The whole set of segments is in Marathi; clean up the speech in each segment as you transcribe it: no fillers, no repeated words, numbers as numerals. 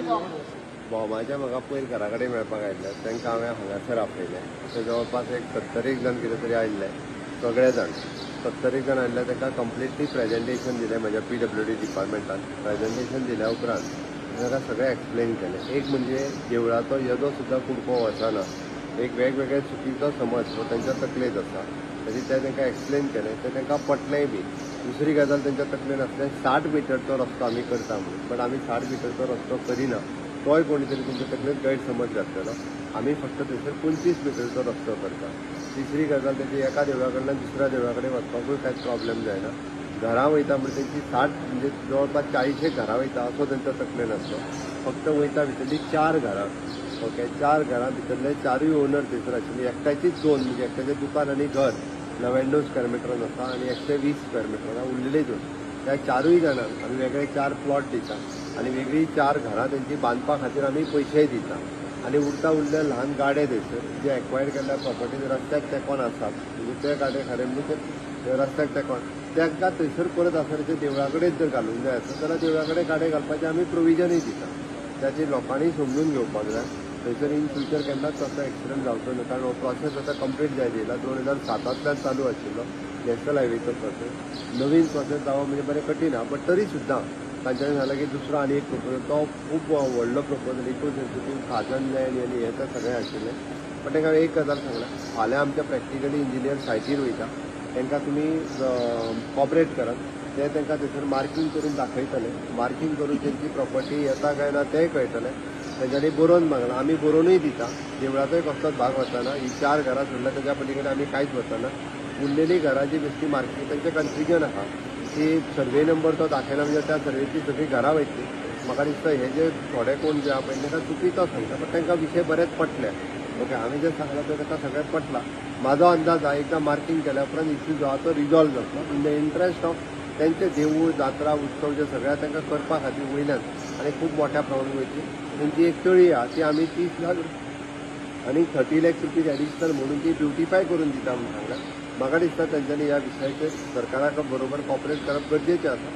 भोवमाच्या म्हाका पयर घरा कडेन मेळपाक आयिल्ले तांकां हांवें हांगासर आपयलें. ते जवळपास एक 70 जण कितें तरी आयिल्ले, सगळे जाण 70 जण आयिल्ले. तांकां कंप्लिटली प्रेजेंटेशन दिलें म्हज्या PWD डिपार्टमेंटान. प्रेजेंटेशन दिल्या उपरांत तांकां सगळें एक्सप्लेन केलें. एक म्हणजे देवळाचो येदो सुद्दां कुडको वचना, एक वेगवेगळे चुकीचो समज हो तांच्या तकलेंत आसा, तरी ते तांकां एक्सप्लेन केलें. ते तांकां पटलेंय बी. दुसरी गजाल तांच्या तकलेन आसलें 60 मिटरचो रस्तो आमी करता म्हणून, बट आमी 60 मिटरचो रस्तो करिना. तोय कोणी तरी तुमच्या तकलेन गैरसमज घातलेलो. आमी फक्त थंयसर 25 मिटरचो रस्तो करता. तिसरी गजाल तेजी एका देवळा कडल्यान दुसऱ्या देवळा कडेन वचपाकूय कांयच प्रॉब्लेम जायना. घरां वयता म्हणजे तेंची 60 म्हणजे जवळपास 40 घरां वयता असो तांच्या तकलेन आसलो. फक्त वयता भितरली 4 घरां. ओके, 4 घरां भितरले 4य ओनर थंयसर आशिल्ली. एकट्याचीच 2 म्हणजे एकट्याचें दुकान आनी घर 99 स्क्वेअर मिटरान आसा आनी 120 स्क्वेअर मिटरान उरलेली 2. त्या 4य जाणांक आमी वेगळे 4 प्लॉट दिता आनी वेगळी 4 घरां तेंची बांदपा खातीर आमी पयशेय दिता. आनी उरले ल्हान गाडे थंयसर जे एक्वायर केल्ल्या प्रॉपर्टीज रस्त्याक तेकोन आसात, म्हणजे ते गाडे खरें म्हणजे ते रस्त्याक तेकोन तांकां थंयसर परत आसरच्या देवळा कडेन जर घालूंक जाय आसत जाल्यार देवळा कडेन गाडे घालपाचें आमी प्रोविजनय दिता. त्याची लोकांनी समजून घेवपाक जाय. थंयसर इन फ्युचर केन्नाच तसो एक्सिडंट जावचो ना, कारण हो प्रोसेस आतां कंप्लीट जायत येयला. 2007तल्यान चालू आशिल्लो नॅशनल हायवेचो प्रोसेस. नवीन प्रोसेस जावप म्हणजे बरें कठीण आहा, बट तरी सुद्दां तांच्यांनी सांगलें की दुसरो आनी एक प्रपोजल, तो खूब व्हडलो प्रपोजल, इको सेन्सिटीव खाजन लँड आनी हें तें सगळें आशिल्लें. पण तांकां एक गजाल सांगलां, फाल्यां आमच्या प्रॅक्टिकली इंजिनियर सायटीर वयता, तांकां तुमी कॉपरेट करात. ते तांकां थंयसर मार्कींग करून दाखयतले. मार्कींग करून तेंची प्रॉपर्टी येता काय ना तेंय कळटलें. तेंच्यांनी बरोवन मागलां, आमी बरोवनूय दिता. देवळाचोय कसलोच भाग वचना. ही 4 घरां सोडल्यार तेच्या पली कडेन आमी कांयच वचना. उरलेली घरांची बेश्टी मार्कींग तेंचें कन्फ्युजन आहा की सर्वे नंबर तो दाखयना म्हणजे त्या सर्वेची सगळी घरां वयतली. म्हाका दिसता हे जे थोडे कोण जे आहा पळय तांकां चुकीचो सांगता, पण तांकां विशय बरेच पटले. ओके, हांवें जें सांगलां तें तांकां सगळें पटलां. म्हाजो अंदाज आहा एकदां मार्कींग केल्या उपरांत इश्यू जो आहा तो रिजॉल्व जातलो. इन द इंट्रस्ट ऑफ तेंचे देवूळ जात्रा उत्सव जे सगळ्या तांकां करपा खातीर वयल्यान आनी खूब मोठ्या प्रमाणांत वयतली. तेंची एक तळी आहा ती आमी 30 लाख आनी 30 लाख रुपीज एडिशनल म्हणून ती ब्युटिफाय करून दिता म्हणून सांगलां. म्हाका दिसता तेंच्यांनी ह्या विशयाचेर सरकारा बरोबर कॉपरेट करप गरजेचें आसा.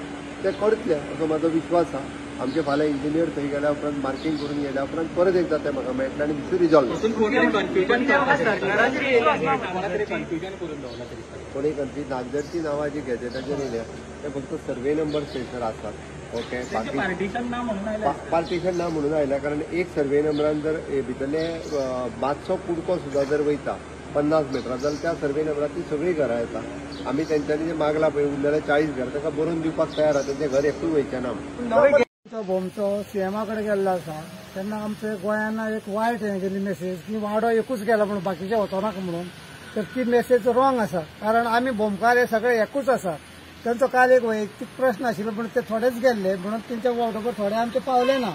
ते करतले असो म्हाजो विश्वास आहा. आमचे फाल्यां इंजिनियर थंय गेल्या उपरांत मार्कींग करून गेल्या उपरांत परत एकदां ते म्हाका मेळटलें आनी इश्यू रिजॉल्व जातलो. कोणी कन्फ्युजन नागजरची नांवां जी गॅजेटाचेर येयल्या ते फक्त सर्वे नंबर थंयसर आसात. ओके, बाकी पार्टिशन ना म्हणून आयल्या, कारण एक सर्वे नंबरान जर भितरले मातसो कुडको सुद्दां जर वयता 50 मिटरां जाल्यार त्या सर्वे नंबरांतली सगळीं घरां येता. आमी तेंच्यांनी जे मागला पळय उरलेले 40 घरां तांकां बरोवन दिवपाक तयार आहा. तेंचें घर एकूय वयचें ना. भोमचो सीएमा कडेन गेल्लो आसा तेन्ना आमच्या गोंयान एक वायट हें गेली मेसेज की वाडो एकूच गेला म्हणून बाकीचे वचनाका म्हणून. तर ती मेसेज रॉंग आसा, कारण आमी भोमकार हे सगळे एकूच आसा. तांचो काल एक वैयक्तीक प्रश्न आशिल्लो पूण ते थोडेच गेल्ले म्हणून तेंच्या वावटोबर थोडे आमचे पावले ना.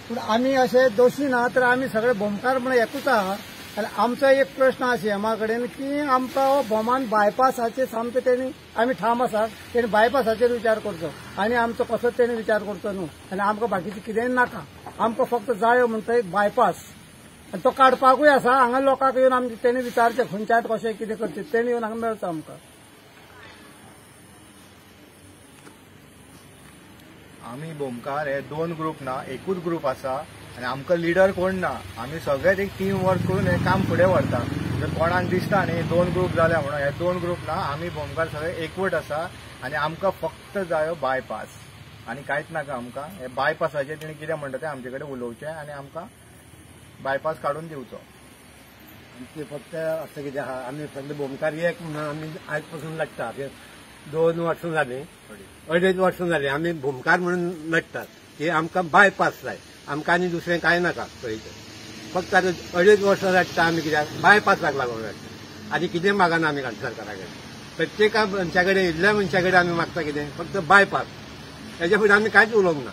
पूण आमी अशे दोशी ना, तर आमी सगळे भोमकार म्हणून एकूच आहा. आनी आमचो एक प्रश्न आसा सीएमा कडेन की आमकां हो भोमान बायपासाचेर सामके तेणी आमी ठाम आसात. तेणी बायपासाचेर विचार करचो आनी आमचो कसोच तेणी विचार करचो न्हू. आनी आमकां बाकीचें कितेंय नाका. आमकां फक्त जायो म्हणटा एक बायपास, आनी तो काडपाकूय आसा. हांगा लोकांक येवन आमचे तेणी विचारचें खंयच्यात कशें कितें करचें तेणी येवन हांगा मेळचो आमकां. आमी भोमकार हे 2 ग्रुप ना, एकूच ग्रुप आसा आनी आमकां लिडर कोण ना. आमी सगळेच एक टीम वर्क करून हे काम फुडें व्हरता. जर कोणाक दिसता न्ही 2 ग्रुप जाल्या म्हणून, हे 2 ग्रुप ना. आमी भोमकार सगळे एकवट आसा आनी आमकां फक्त जायो बायपास आनी कांयच नाका आमकां. हे बायपासाचेर तेणी कितें म्हणटा तें आमचे कडेन उलोवचें आनी आमकां बायपास काडून दिवचो. आमचे फक्त असं कितें आहा, आमी फक्त भोमकार एक म्हणून आमी आयज पासून लढटा. 2 वर्सां जालीं, 2.5 वर्सां जालीं आमी भोमकार म्हणून लढटात की आमकां बायपास जाय. आमकां आनी दुसरें कांय नाका पळयचें. फक्त आतां 2.5 वर्सां लढटा आमी कित्याक बायपासाक लागून लढटा. आनी कितें मागना आमी सरकारा कडेन. प्रत्येका मनशा कडेन इल्ल्या मनशा कडेन आमी मागता कितें फक्त बायपास. हेजे फुडें आमी कांयच उलोवंक ना.